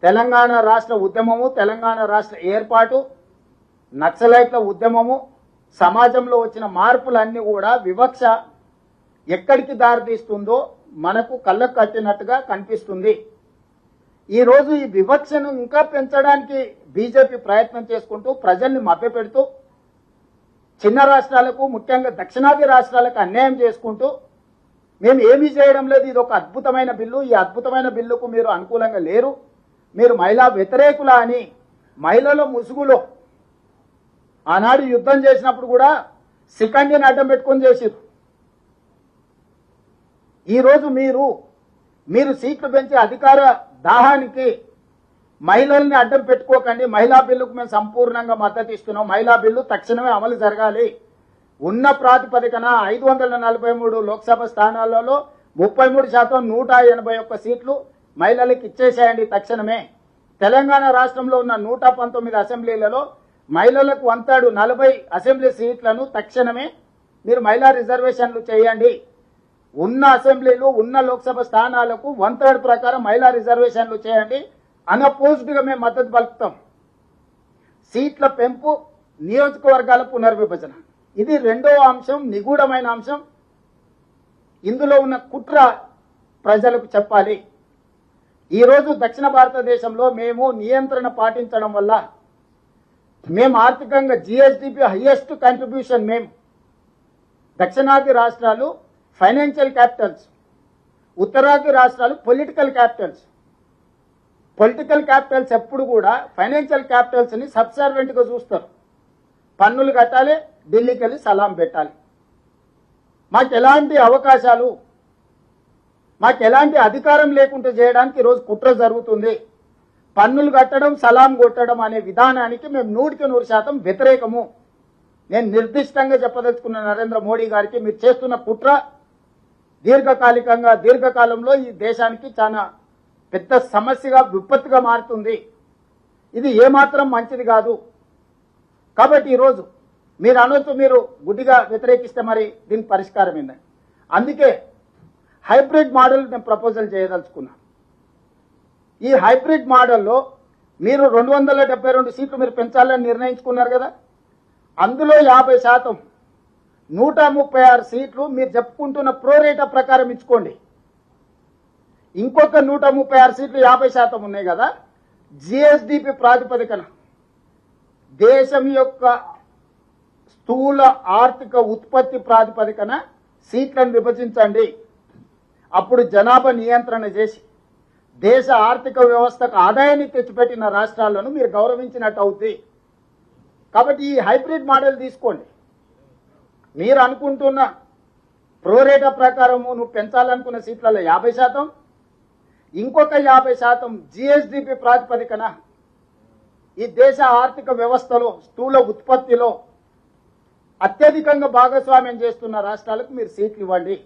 తెలంగాణ రాష్ట్ర ఉద్యమము, తెలంగాణ రాష్ట్ర ఏర్పాటు, నక్సలైట్ల ఉద్యమము, సమాజంలో వచ్చిన మార్పులన్నీ కూడా వివక్ష ఎక్కడికి దారితీస్తుందో మనకు కళ్ళకు కట్టినట్టుగా కనిపిస్తుంది. ఈరోజు ఈ వివక్షను ఇంకా పెంచడానికి బీజేపీ ప్రయత్నం చేసుకుంటూ ప్రజల్ని మభ్యపెడుతూ చిన్న రాష్ట్రాలకు, ముఖ్యంగా దక్షిణాది రాష్ట్రాలకు అన్యాయం చేసుకుంటూ మేము ఏమీ చేయడం లేదు, ఇది ఒక అద్భుతమైన బిల్లు, ఈ అద్భుతమైన బిల్లుకు మీరు అనుకూలంగా లేరు, మీరు మహిళా వ్యతిరేకులా అని మహిళల ముసుగులో ఆనాడు యుద్ధం చేసినప్పుడు కూడా సికండిని అడ్డం పెట్టుకొని చేసిరు. ఈరోజు మీరు సీట్లు పెంచే అధికార దాహానికి మహిళల్ని అడ్డం పెట్టుకోకండి. మహిళా బిల్లుకు మేము సంపూర్ణంగా మద్దతు ఇస్తున్నాం. మహిళా బిల్లు తక్షణమే అమలు జరగాలి. ఉన్న ప్రాతిపదికన 543 లోక్సభ స్థానాలలో 33% 181 సీట్లు మహిళలకు ఇచ్చేసేయండి తక్షణమే. తెలంగాణ రాష్ట్రంలో ఉన్న 119 అసెంబ్లీలలో మహిళలకు 140 అసెంబ్లీ సీట్లను తక్షణమే మీరు మహిళా రిజర్వేషన్లు చేయండి. ఉన్న అసెంబ్లీలు, ఉన్న లోక్సభ స్థానాలకు 1/3 ప్రకారం మహిళా రిజర్వేషన్లు చేయండి. అన్అపోజ్డ్గా మేము మద్దతు పలుకుతాం. సీట్ల పెంపు, నియోజకవర్గాల పునర్విభజన, ఇది రెండవ అంశం, నిగూఢమైన అంశం. ఇందులో ఉన్న కుట్ర ప్రజలకు చెప్పాలి. ఈరోజు దక్షిణ భారతదేశంలో మేము నియంత్రణ పాటించడం వల్ల మేము ఆర్థికంగా జిఎస్డిపి హైయెస్ట్ కంట్రిబ్యూషన్, మేము దక్షిణాది రాష్ట్రాలు ఫైనాన్షియల్ క్యాపిటల్స్, ఉత్తరాది రాష్ట్రాలు పొలిటికల్ క్యాపిటల్స్. పొలిటికల్ క్యాపిటల్స్ ఎప్పుడు కూడా ఫైనాన్షియల్ క్యాపిటల్స్ని సబ్సర్వెంట్గా చూస్తారు. పన్నులు కట్టాలి, ఢిల్లీకి వెళ్ళి సలాం పెట్టాలి. మాకు ఎలాంటి అవకాశాలు, మాకు ఎలాంటి అధికారం లేకుండా చేయడానికి ఈరోజు కుట్ర జరుగుతుంది. పన్నులు కట్టడం, సలాం కొట్టడం అనే విధానానికి మేము 100% వ్యతిరేకము. నేను నిర్దిష్టంగా చెప్పదలుచుకున్న నరేంద్ర మోడీ గారికి, మీరు చేస్తున్న కుట్ర దీర్ఘకాలంలో ఈ దేశానికి చాలా పెద్ద సమస్యగా, విపత్తుగా మారుతుంది. ఇది ఏమాత్రం మంచిది కాదు. కాబట్టి ఈరోజు మీరు అనొచ్చు, మీరు గుడ్డిగా వ్యతిరేకిస్తే మరి దీనికి పరిష్కారం ఏందని. అందుకే హైబ్రిడ్ మోడల్ నేను ప్రపోజల్ చేయదలుచుకున్నా. ఈ హైబ్రిడ్ మోడల్లో మీరు 272 సీట్లు మీరు పెంచాలని నిర్ణయించుకున్నారు కదా, అందులో 50%, 136 సీట్లు మీరు చెప్పుకుంటున్న ప్రోరేటా ప్రకారం ఇచ్చుకోండి. ఇంకొక 136 సీట్లు 50% ఉన్నాయి కదా, జిఎస్డిపి ప్రాతిపదికన దేశం యొక్క స్థూల ఆర్థిక ఉత్పత్తి ప్రాతిపదికన సీట్లను విభజించండి. అప్పుడు జనాభా నియంత్రణ చేసి దేశ ఆర్థిక వ్యవస్థకు ఆదాయాన్ని తెచ్చిపెట్టిన రాష్ట్రాలను మీరు గౌరవించినట్టు అవుతుంది. కాబట్టి ఈ హైబ్రిడ్ మోడల్ తీసుకోండి. మీరు అనుకుంటున్న ప్రోరేటా ప్రకారము నువ్వు పెంచాలనుకున్న సీట్లలో 50%, ఇంకొక 50% జిఎస్డిపి ప్రాతిపదికన ఈ దేశ ఆర్థిక వ్యవస్థలో, స్థూల ఉత్పత్తిలో అత్యధికంగా భాగస్వామ్యం చేస్తున్న రాష్ట్రాలకు మీరు సీట్లు ఇవ్వండి.